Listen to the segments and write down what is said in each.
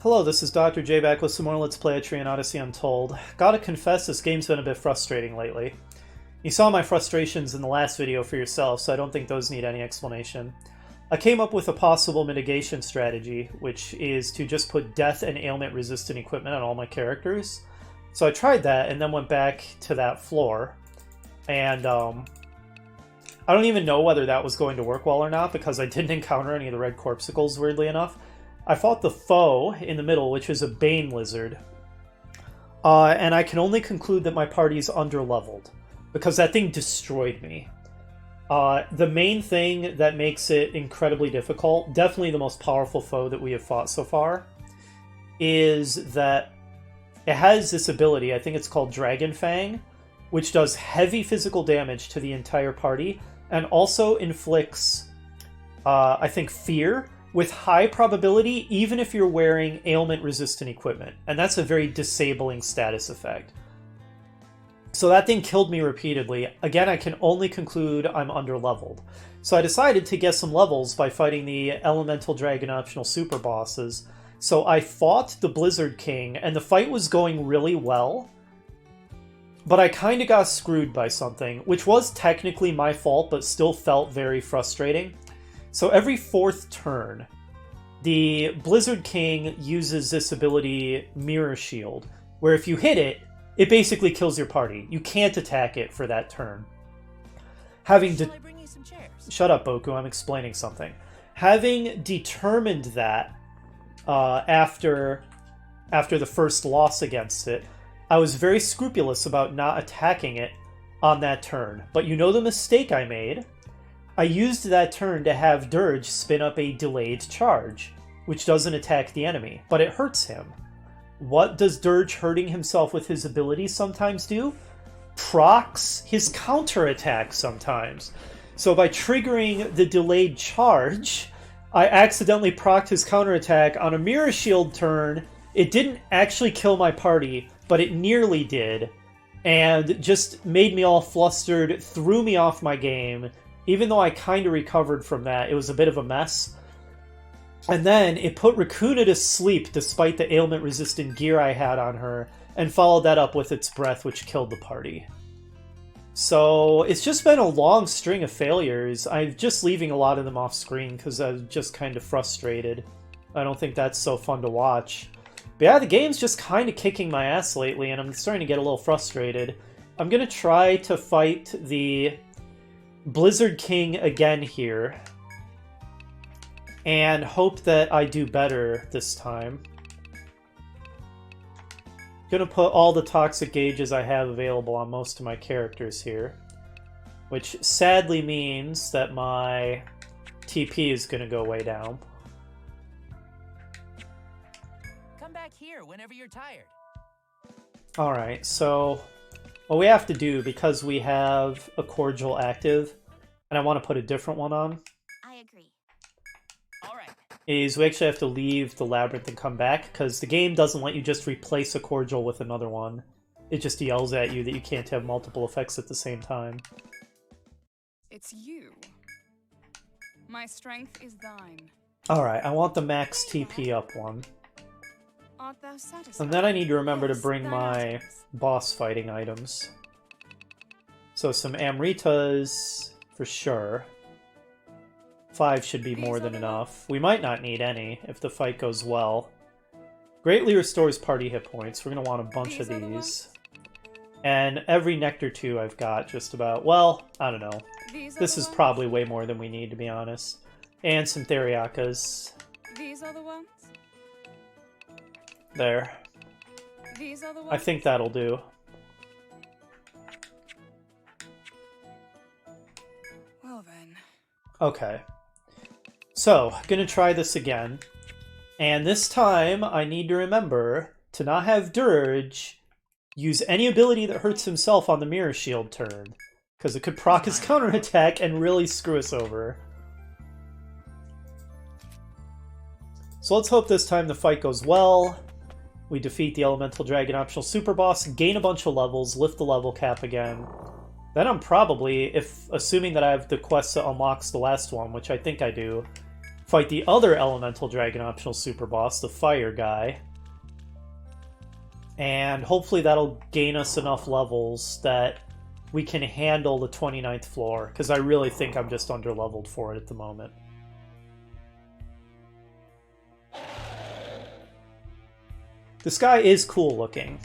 Hello, this is Dr. J back with some more Let's Play Etrian Odyssey Untold. Gotta confess, this game's been a bit frustrating lately. You saw my frustrations in the last video for yourself, so I don't think those need any explanation. I came up with a possible mitigation strategy, which is to just put death and ailment-resistant equipment on all my characters. So I tried that, and then went back to that floor. And, I don't even know whether that was going to work well or not, because I didn't encounter any of the red corpsicles, weirdly enough. I fought the foe in the middle, which is a Bane Lizard. And I can only conclude that my party's underleveled, because that thing destroyed me. The main thing that makes it incredibly difficult, definitely the most powerful foe that we have fought so far, is that it has this ability, I think it's called Dragon Fang, which does heavy physical damage to the entire party, and also inflicts, I think, fear, with high probability, even if you're wearing ailment-resistant equipment. And that's a very disabling status effect. So that thing killed me repeatedly. Again, I can only conclude I'm underleveled. So I decided to get some levels by fighting the Elemental Dragon optional super bosses. So I fought the Blizzard King, and the fight was going really well. But I kind of got screwed by something, which was technically my fault, but still felt very frustrating. So every fourth turn, the Blizzard King uses this ability, Mirror Shield, where if you hit it, it basically kills your party. You can't attack it for that turn. Shall I bring you some chairs? Shut up, Boku, I'm explaining something. Having determined that after the first loss against it, I was very scrupulous about not attacking it on that turn. But you know the mistake I made? I used that turn to have Dirge spin up a delayed charge, which doesn't attack the enemy, but it hurts him. What does Dirge hurting himself with his abilities sometimes do? Procs his counterattack sometimes. So by triggering the delayed charge, I accidentally procced his counterattack on a Mirror Shield turn. It didn't actually kill my party, but it nearly did, and just made me all flustered, threw me off my game. Even though I kind of recovered from that, it was a bit of a mess. And then it put Raccoona to sleep despite the ailment-resistant gear I had on her, and followed that up with its breath, which killed the party. So it's just been a long string of failures. I'm just leaving a lot of them off screen because I was just kind of frustrated. I don't think that's so fun to watch. But yeah, the game's just kind of kicking my ass lately, and I'm starting to get a little frustrated. I'm going to try to fight the Blizzard King again here, and hope that I do better this time. Gonna put all the toxic gauges I have available on most of my characters here, which sadly means that my TP is gonna go way down. Come back here whenever you're tired. Alright, so what we have to do, because we have a cordial active, and I want to put a different one on, I agree. Alright. is we actually have to leave the labyrinth and come back, because the game doesn't let you just replace a cordial with another one. It just yells at you that you can't have multiple effects at the same time. It's you. My strength is thine. Alright, I want the max TP up one. Art thou satisfied? And then I need to remember to Yes, bring thine my items. boss fighting items. So some Amritas, for sure. 5 should be more than enough. We might not need any if the fight goes well. Greatly restores party hit points. We're going to want a bunch of these. And every Nectar 2 I've got just about. Well, I don't know. This is probably way more than we need, to be honest. And some Theriakas. These are the ones? There. These are the ones? I think that'll do. Well then. Okay. So, gonna try this again. And this time, I need to remember to not have Dirge use any ability that hurts himself on the Mirror Shield turn, because it could proc his counterattack and really screw us over. So let's hope this time the fight goes well. We defeat the Elemental Dragon optional super boss, gain a bunch of levels, lift the level cap again. Then I'm probably, assuming that I have the quest that unlocks the last one, which I think I do, fight the other Elemental Dragon optional super boss, the fire guy. And hopefully that'll gain us enough levels that we can handle the 29th floor, because I really think I'm just under-leveled for it at the moment. This guy is cool looking.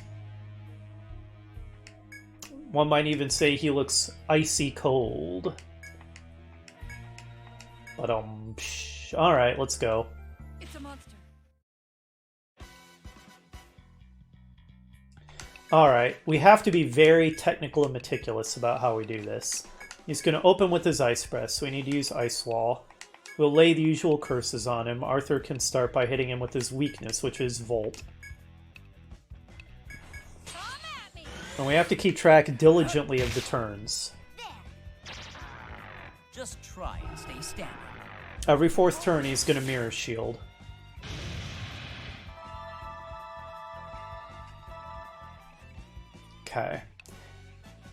One might even say he looks icy cold. But alright, let's go. It's a monster. Alright, we have to be very technical and meticulous about how we do this. He's going to open with his Ice Breath, so we need to use Ice Wall. We'll lay the usual curses on him. Arthur can start by hitting him with his weakness, which is Volt. And we have to keep track diligently of the turns. Just try and stay standing. Every fourth turn, he's going to Mirror Shield. Okay.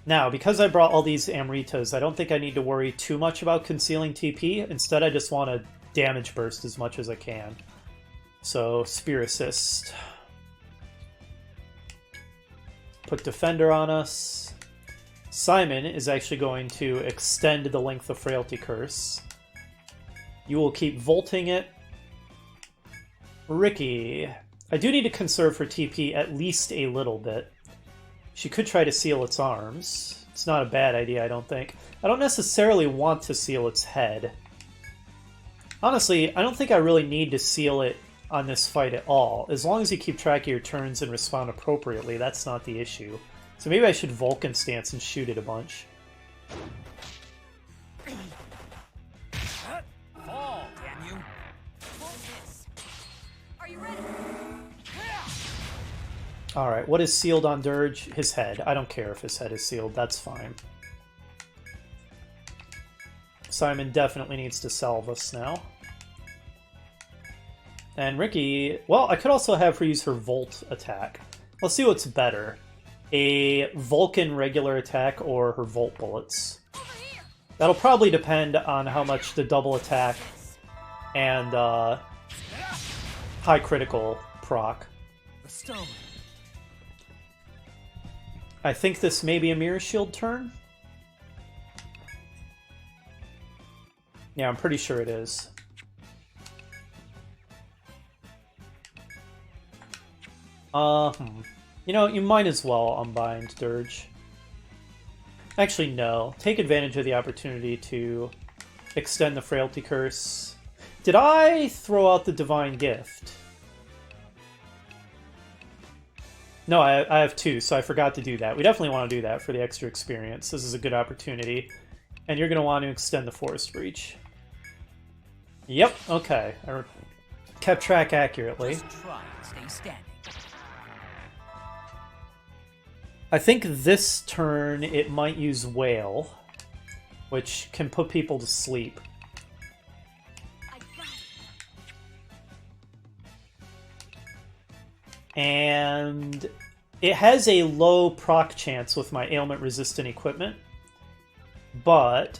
Now, because I brought all these Amritas, I don't think I need to worry too much about concealing TP. Instead, I just want to damage burst as much as I can. So, Spear Assist. Put Defender on us. Simon is actually going to extend the length of Frailty Curse. You will keep Volting it. Ricky. I do need to conserve her TP at least a little bit. She could try to seal its arms. It's not a bad idea, I don't think. I don't necessarily want to seal its head. Honestly, I don't think I really need to seal it on this fight at all. As long as you keep track of your turns and respond appropriately, that's not the issue. So maybe I should Vulcan stance and shoot it a bunch. Fall, damn you! Are you ready? Alright, what is sealed on Dirge? His head. I don't care if his head is sealed, that's fine. Simon definitely needs to salve us now. And Ricky, well, I could also have her use her Volt attack. Let's see what's better. A Vulcan regular attack or her Volt bullets. That'll probably depend on how much the double attack and high critical proc. The stone. I think this may be a Mirror Shield turn. Yeah, I'm pretty sure it is. You know, you might as well unbind Dirge. Actually, no. Take advantage of the opportunity to extend the Frailty Curse. Did I throw out the Divine Gift? No, I have two, so I forgot to do that. We definitely want to do that for the extra experience. This is a good opportunity. And you're going to want to extend the Forest Breach. Yep, okay. I kept track accurately. Just try and stay standing. I think this turn it might use Whale, which can put people to sleep. And it has a low proc chance with my ailment-resistant equipment, but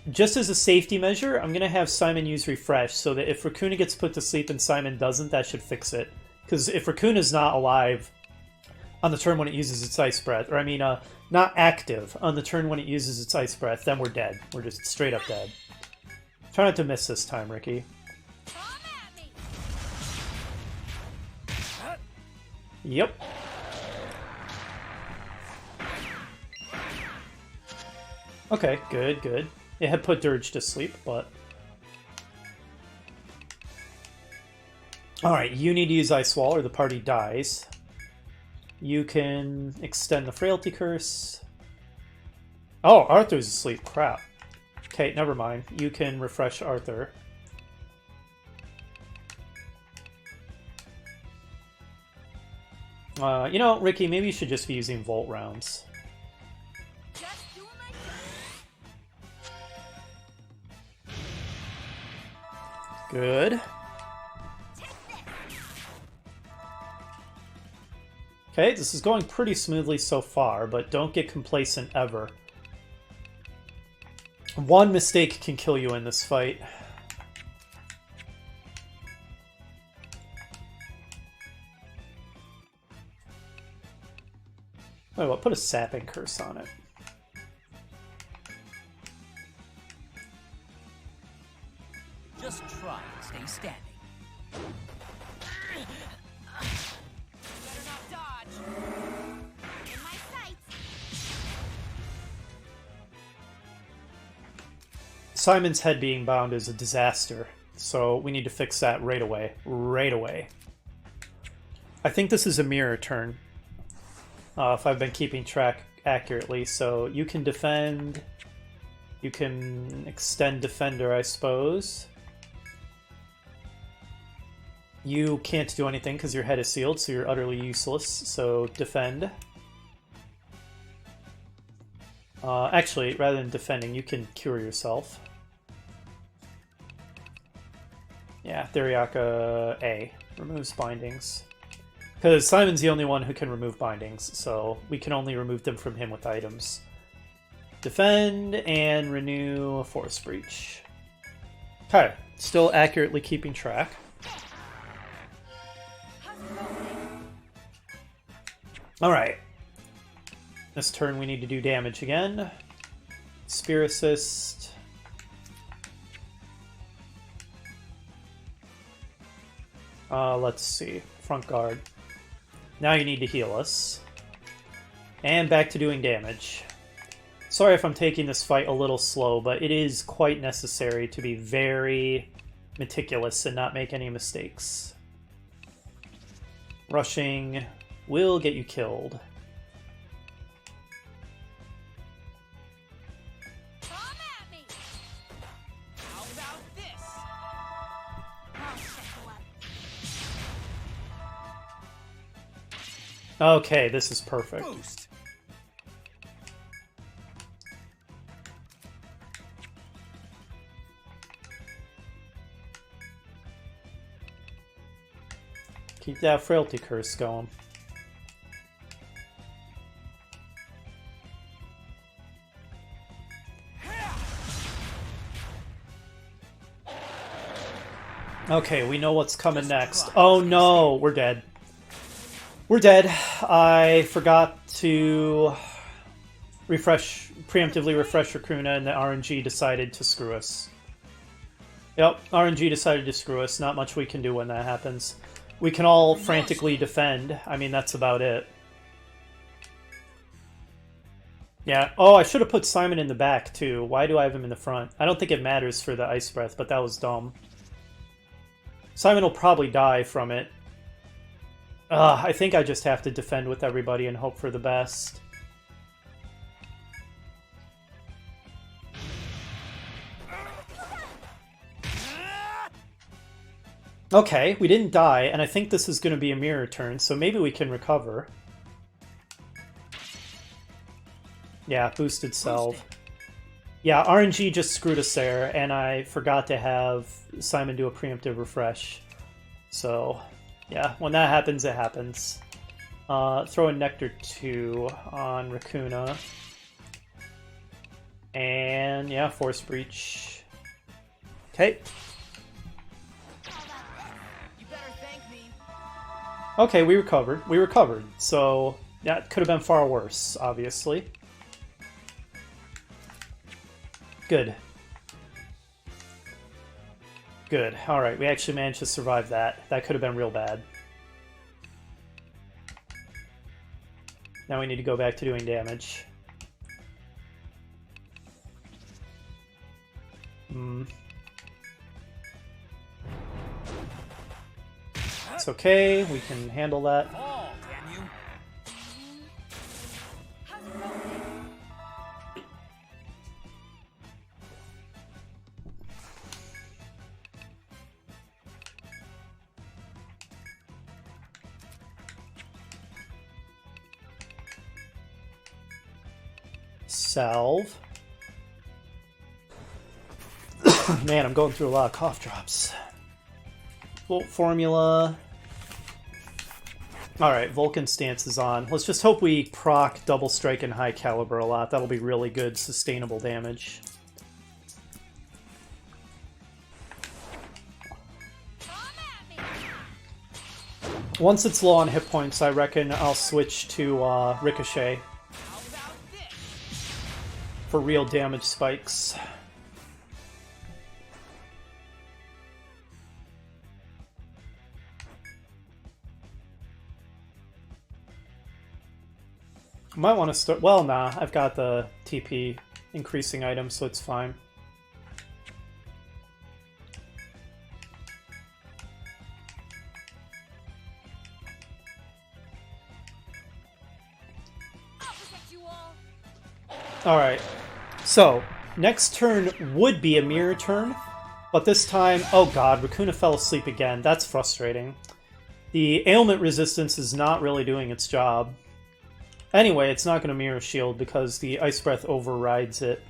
just as a safety measure, I'm going to have Simon use Refresh so that if Raccoona gets put to sleep and Simon doesn't, that should fix it. Because if Raccoon's not alive on the turn when it uses its Ice Breath, or I mean, not active on the turn when it uses its Ice Breath, then we're dead. We're just straight up dead. Try not to miss this time, Ricky. Yep. Okay, good, good. It had put Dirge to sleep, but... Alright, you need to use Ice Wall or the party dies. You can extend the Frailty Curse. Oh, Arthur's asleep. Crap. Okay, never mind. You can refresh Arthur. You know, Ricky, maybe you should just be using Volt rounds. Good. Okay, this is going pretty smoothly so far, but don't get complacent ever. One mistake can kill you in this fight. Wait, what? Put a sapping curse on it. Just try and stay standing. Better not dodge. In my sights. Simon's head being bound is a disaster, so we need to fix that right away. Right away. I think this is a mirror turn, if I've been keeping track accurately. So you can defend, you can extend defender, I suppose. You can't do anything because your head is sealed, so you're utterly useless, so defend. Actually, rather than defending, you can cure yourself. Yeah, Theriaka A. Removes bindings. Because Simon's the only one who can remove bindings, so we can only remove them from him with items. Defend and renew Force Breach. Okay, still accurately keeping track. Alright. This turn we need to do damage again. Spear Assist. Let's see. Front guard. Now you need to heal us. And back to doing damage. Sorry if I'm taking this fight a little slow, but it is quite necessary to be very meticulous and not make any mistakes. Rushing will get you killed. Come at me. How about this? I'll set you up. Okay, this is perfect. Boost. Keep that frailty curse going. Okay, we know what's coming next. Oh no, we're dead. We're dead. I forgot to preemptively refresh Raccoona, and the RNG decided to screw us. Yep, RNG decided to screw us. Not much we can do when that happens. We can all frantically defend. I mean, that's about it. Yeah. Oh, I should have put Simon in the back, too. Why do I have him in the front? I don't think it matters for the Ice Breath, but that was dumb. Simon will probably die from it. I think I just have to defend with everybody and hope for the best. Okay, we didn't die, and I think this is going to be a mirror turn, so maybe we can recover. Yeah, boosted salve. Yeah, RNG just screwed us there, and I forgot to have Simon do a preemptive refresh. So, yeah, when that happens, it happens. Throw a Nectar 2 on Raccoona. And, yeah, Force Breach. Okay. Okay, we recovered. We recovered. So, that could have been far worse, obviously. Good. Good. Alright, we actually managed to survive that. That could have been real bad. Now we need to go back to doing damage. It's okay, we can handle that. Fall, damn you. Salve. Man, I'm going through a lot of cough drops. Volt formula. Alright, Vulcan stance is on. Let's just hope we proc double strike and high caliber a lot. That'll be really good, sustainable damage. Once it's low on hit points, I reckon I'll switch to Ricochet How about this? for real damage spikes. Might want to start... Well, nah, I've got the TP increasing item, so it's fine. I'll protect you all. Alright, so next turn would be a mirror turn, but this time... Oh god, Raccoona fell asleep again. That's frustrating. The ailment resistance is not really doing its job. Anyway, it's not going to mirror shield because the Ice Breath overrides it.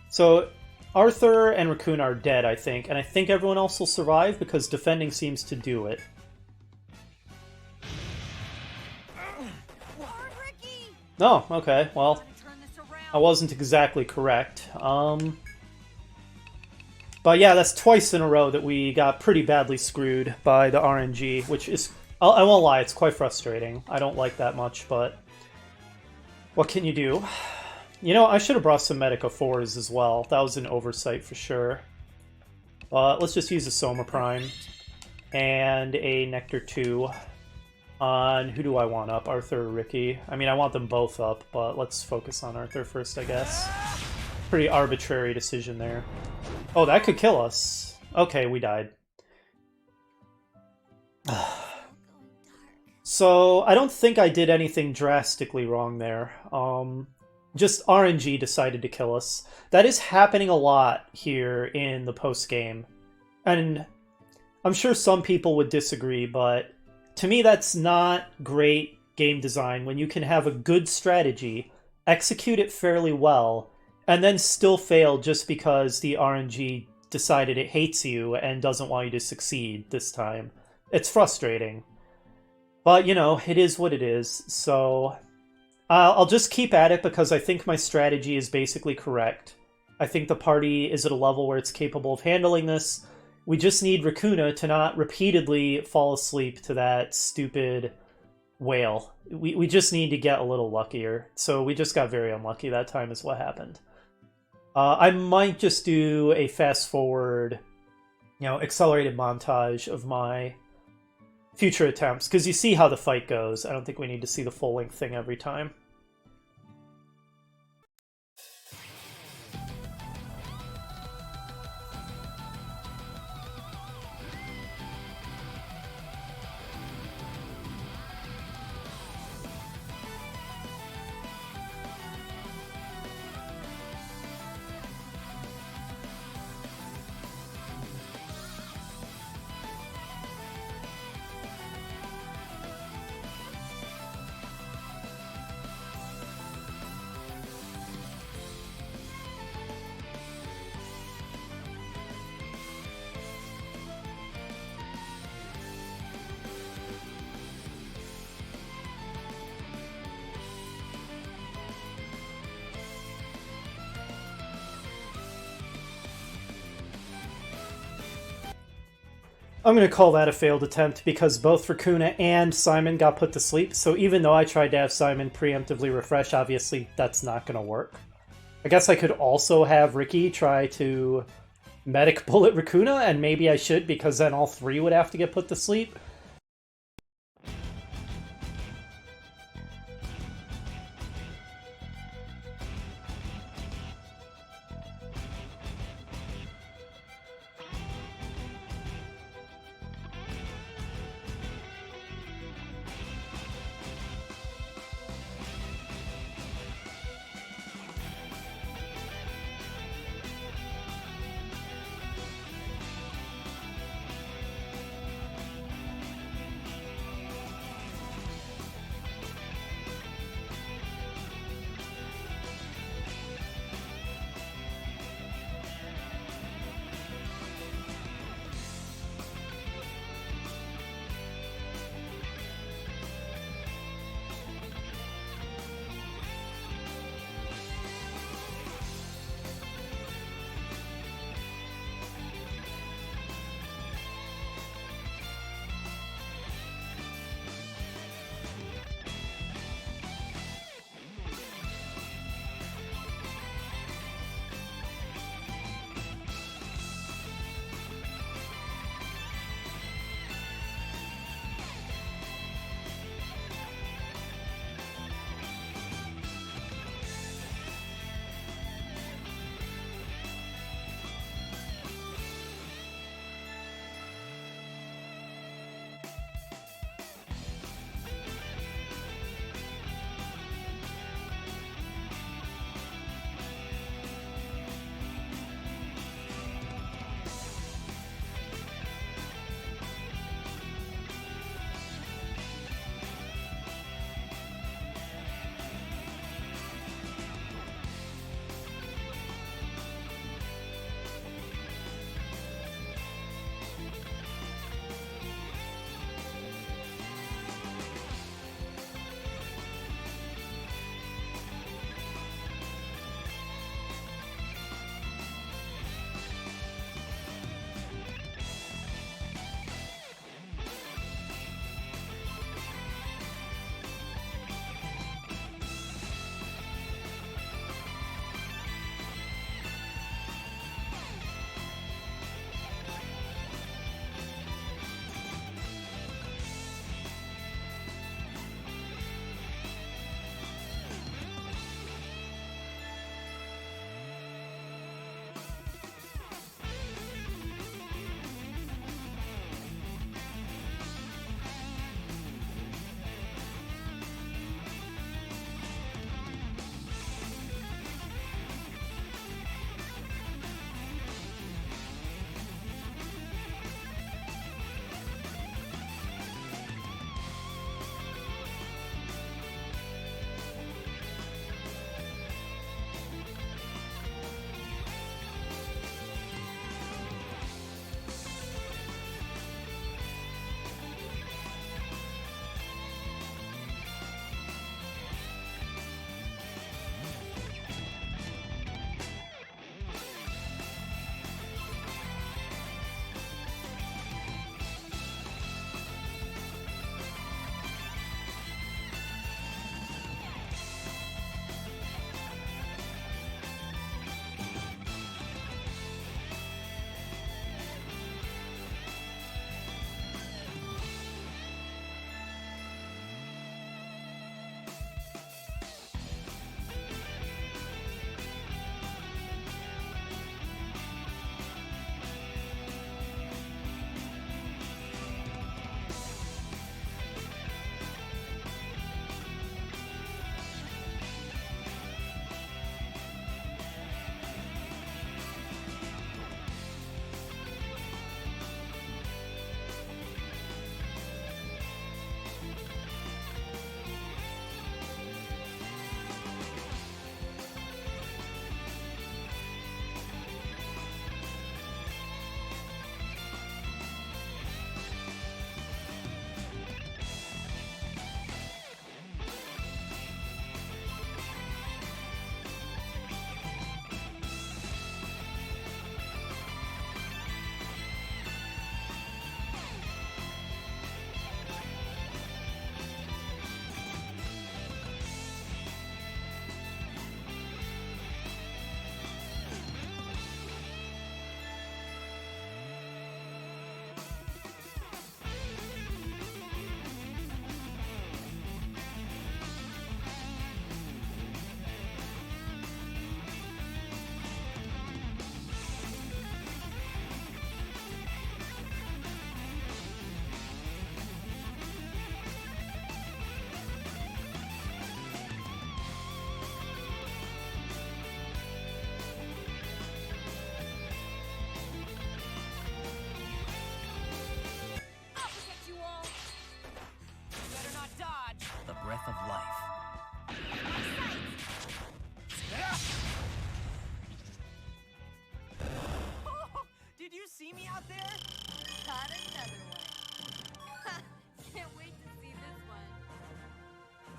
So Arthur and Raccoon are dead, I think, and I think everyone else will survive because defending seems to do it. Hard, Ricky. Oh, okay, well, Gotta turn this I around. wasn't exactly correct. But yeah, that's twice in a row that we got pretty badly screwed by the RNG, which is... I won't lie, it's quite frustrating. I don't like that much, but what can you do? You know, I should have brought some Medica 4s as well. That was an oversight for sure. But let's just use a Soma Prime and a Nectar 2 on... Who do I want up? Arthur or Ricky? I mean, I want them both up, but let's focus on Arthur first, I guess. Pretty arbitrary decision there. Oh, that could kill us. Okay, we died. So, I don't think I did anything drastically wrong there. Just RNG decided to kill us. That is happening a lot here in the post-game. And I'm sure some people would disagree, but to me that's not great game design when you can have a good strategy, execute it fairly well, and then still fail just because the RNG decided it hates you and doesn't want you to succeed this time. It's frustrating. But, you know, it is what it is, so I'll just keep at it because I think my strategy is basically correct. I think the party is at a level where it's capable of handling this. We just need Raccoona to not repeatedly fall asleep to that stupid whale. We just need to get a little luckier, so we just got very unlucky that time is what happened. I might just do a fast-forward, you know, accelerated montage of my future attempts, because you see how the fight goes. I don't think we need to see the full-length thing every time. I'm going to call that a failed attempt because both Raccoona and Simon got put to sleep, so even though I tried to have Simon preemptively refresh, obviously that's not going to work. I guess I could also have Ricky try to medic bullet Raccoona, and maybe I should because then all three would have to get put to sleep.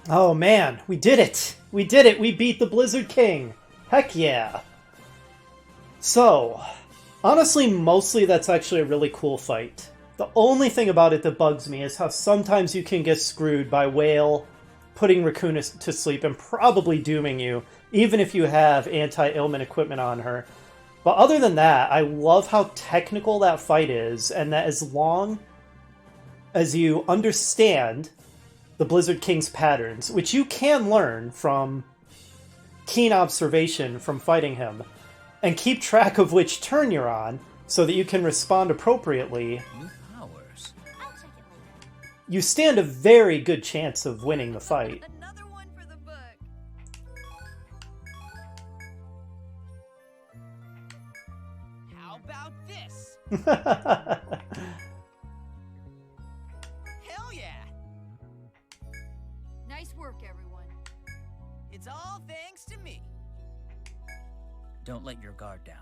Oh man, we did it! We did it! We beat the Blizzard King! Heck yeah! So, honestly, mostly that's actually a really cool fight. The only thing about it that bugs me is how sometimes you can get screwed by Whale putting Raccoon to sleep and probably dooming you, even if you have anti-ailment equipment on her. But other than that, I love how technical that fight is, and that as long as you understand the Blizzard King's patterns, which you can learn from keen observation from fighting him, and keep track of which turn you're on so that you can respond appropriately, New powers. I'll check it later. you stand a very good chance of winning the fight. Another one for the book. How about this? Hell yeah! Nice work, everyone. It's all thanks to me. Don't let your guard down.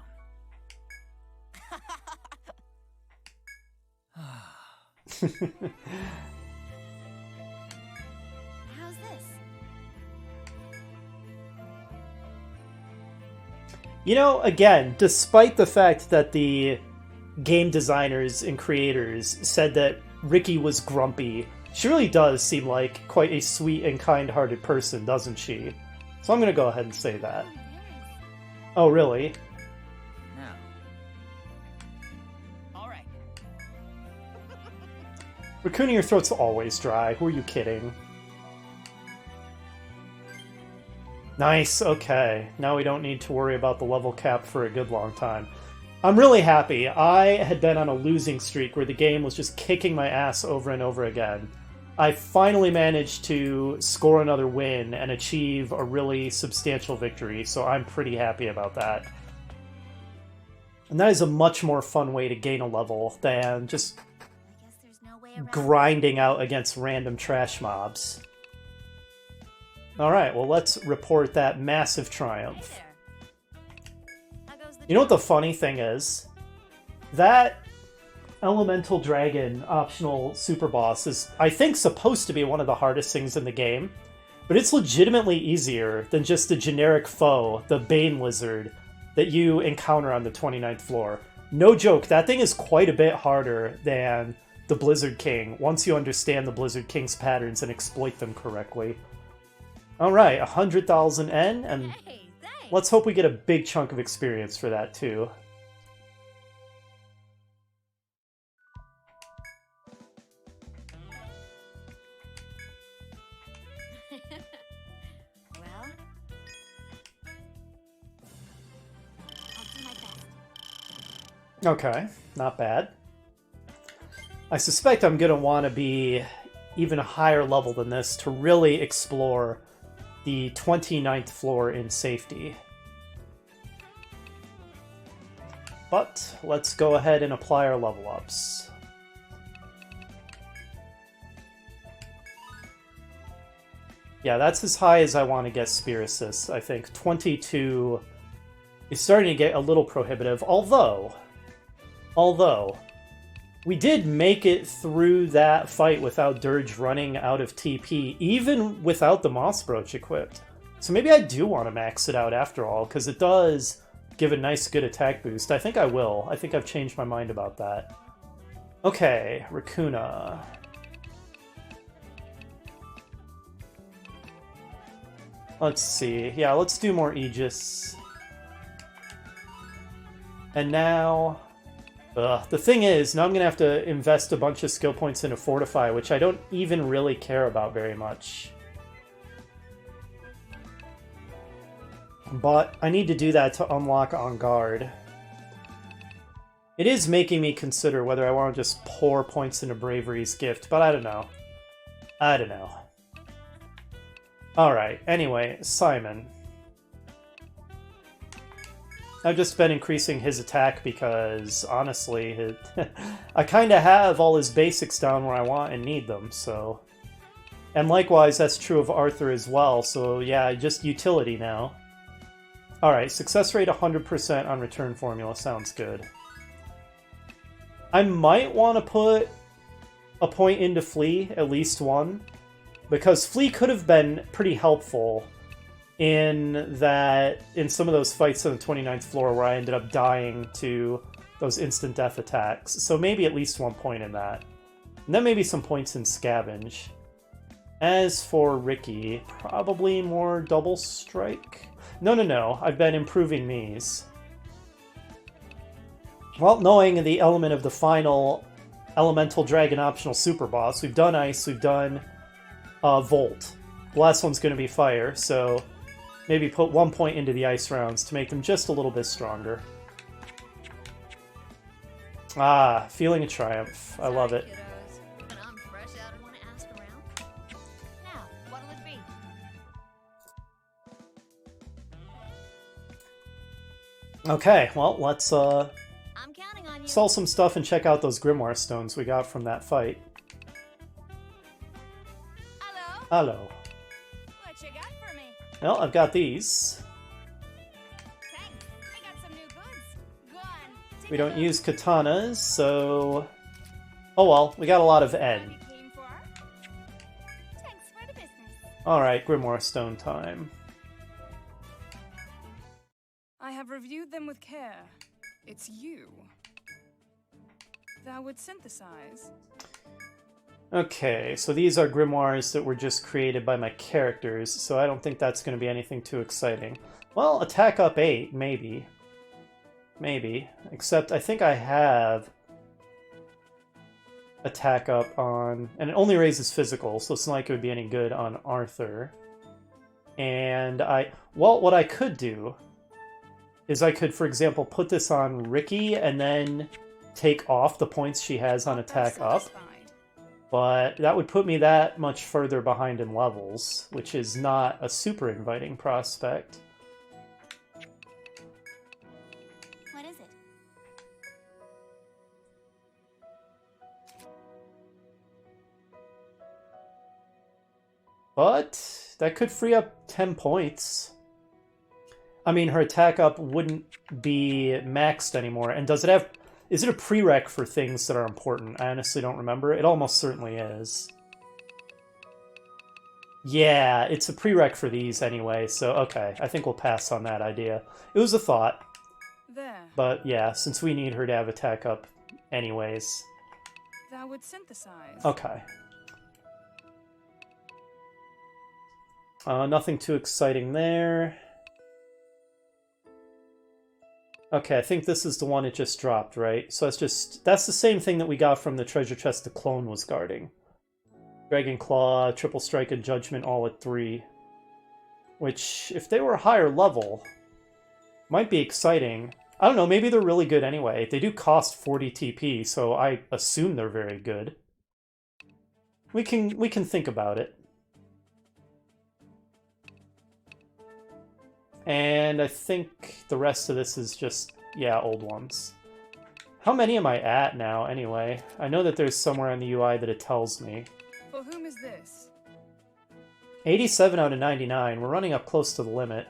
How's this? You know, again, despite the fact that the game designers and creators said that Ricky was grumpy, she really does seem like quite a sweet and kind-hearted person, doesn't she? So I'm gonna go ahead and say that. Oh, yes. Oh, really? Now. All right. Raccoon, your throat's always dry. Who are you kidding? Nice, okay. Now we don't need to worry about the level cap for a good long time. I'm really happy. I had been on a losing streak where the game was just kicking my ass over and over again. I finally managed to score another win and achieve a really substantial victory, so I'm pretty happy about that. And that is a much more fun way to gain a level than just I guess there's no way around. grinding out against random trash mobs. Alright, well let's report that massive Hey triumph. there. How goes the You know what the funny thing is? That Elemental Dragon optional super boss is, I think, supposed to be one of the hardest things in the game, but it's legitimately easier than just the generic foe, the Bane Lizard, that you encounter on the 29th floor. No joke, that thing is quite a bit harder than the Blizzard King, once you understand the Blizzard King's patterns and exploit them correctly. Alright, 100,000 N, and Hey, thanks. let's hope we get a big chunk of experience for that, too. Well, I'll do my best. Okay, not bad. I suspect I'm going to want to be even a higher level than this to really explore the 29th floor in safety. But let's go ahead and apply our level ups. Yeah, that's as high as I want to get Spear Assist. I think 22 is starting to get a little prohibitive, although we did make it through that fight without Dirge running out of TP, even without the Moss Brooch equipped. So maybe I do want to max it out after all, because it does give a nice good attack boost. I think I will. I think I've changed my mind about that. Okay, Raccoona. Let's see. Yeah, let's do more Aegis. And now... the thing is, now I'm going to have to invest a bunch of skill points into Fortify, which I don't even really care about very much. But I need to do that to unlock On Guard. It is making me consider whether I want to just pour points into Bravery's Gift, but I don't know. I don't know. Alright, anyway, Simon. I've just been increasing his attack because, honestly, I kind of have all his basics down where I want and need them, so... And likewise, that's true of Arthur as well, so yeah, just utility now. Alright, success rate 100% on return formula sounds good. I might want to put a point into Flee, at least one, Because Flea could have been pretty helpful in some of those fights on the 29th floor where I ended up dying to those instant death attacks. So maybe at least 1 point in that. And then maybe some points in Scavenge. As for Ricky, probably more double strike? No. I've been improving these. Well, knowing the element of the final Elemental Dragon optional super boss, we've done Ice, we've done Volt. The last one's going to be Fire, so maybe put 1 point into the Ice rounds to make them just a little bit stronger. Ah, feeling a triumph. I love it. Kiddos. And I'm fresh out and want to ask around. Now, what'll it be? Okay, well, let's I'm counting on you. sell some stuff and check out those Grimoire stones we got from that fight. Hello? Hello. What you got for me? Well, I've got these. Thanks. I got some new goods. Go on. We don't use katanas, so... Oh well, we got a lot of N. You came for? Thanks for the business. Alright, Grimoire stone time. I have reviewed them with care. It's you. Thou would synthesize. Okay, so these are grimoires that were just created by my characters, so I don't think that's going to be anything too exciting. Well, attack up 8, maybe. Maybe. Except I think I have attack up on... And it only raises physical, so it's not like it would be any good on Arthur. And well, what I could do is I could, for example, put this on Ricky and then take off the points she has on attack up. But that would put me that much further behind in levels, which is not a super inviting prospect. What is it? But that could free up 10 points. I mean, her attack up wouldn't be maxed anymore. And does it have... Is it a prereq for things that are important? I honestly don't remember. It almost certainly is. Yeah, it's a prereq for these anyway, so okay. I think we'll pass on that idea. It was a thought. There. But yeah, since we need her to have attack up anyways. Thou would synthesize. Okay. Nothing too exciting there. Okay, I think this is the one it just dropped, right? So that's the same thing that we got from the treasure chest the clone was guarding. Dragon Claw, Triple Strike, and Judgment all at 3. Which, if they were higher level, might be exciting. I don't know, maybe they're really good anyway. They do cost 40 TP, so I assume they're very good. We can think about it. And I think the rest of this is just, yeah, old ones. How many am I at now, anyway? I know that there's somewhere on the UI that it tells me. For whom is this? 87 out of 99. We're running up close to the limit.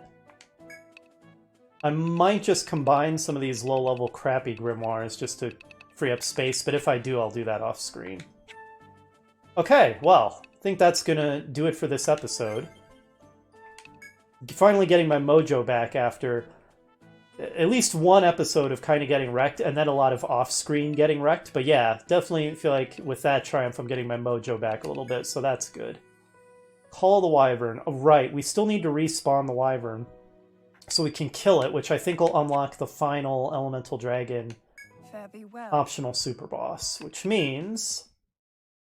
I might just combine some of these low-level crappy grimoires just to free up space, but if I do, I'll do that off-screen. Okay, well, I think that's gonna do it for this episode. Finally getting my mojo back after at least one episode of kind of getting wrecked, and then a lot of off-screen getting wrecked. But yeah, definitely feel like with that triumph, I'm getting my mojo back a little bit, so that's good. Call the Wyvern. Oh, right, we still need to respawn the Wyvern so we can kill it, which I think will unlock the final Elemental Dragon Fare thee well. optional super boss, which means...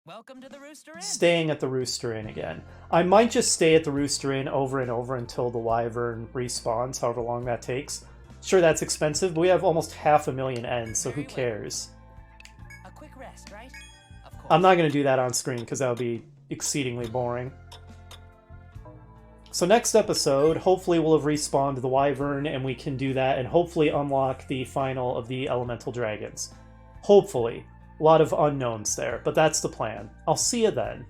Welcome to the Rooster Inn. Staying at the Rooster Inn again. I might just stay at the Rooster Inn over and over until the Wyvern respawns, however long that takes. Sure, that's expensive, but we have almost 500,000 Ns, so who cares? A quick rest, right? Of course. I'm not going to do that on screen, because that would be exceedingly boring. So next episode, hopefully we'll have respawned the Wyvern, and we can do that, and hopefully unlock the final of the Elemental Dragons. Hopefully. A lot of unknowns there, but that's the plan. I'll see you then.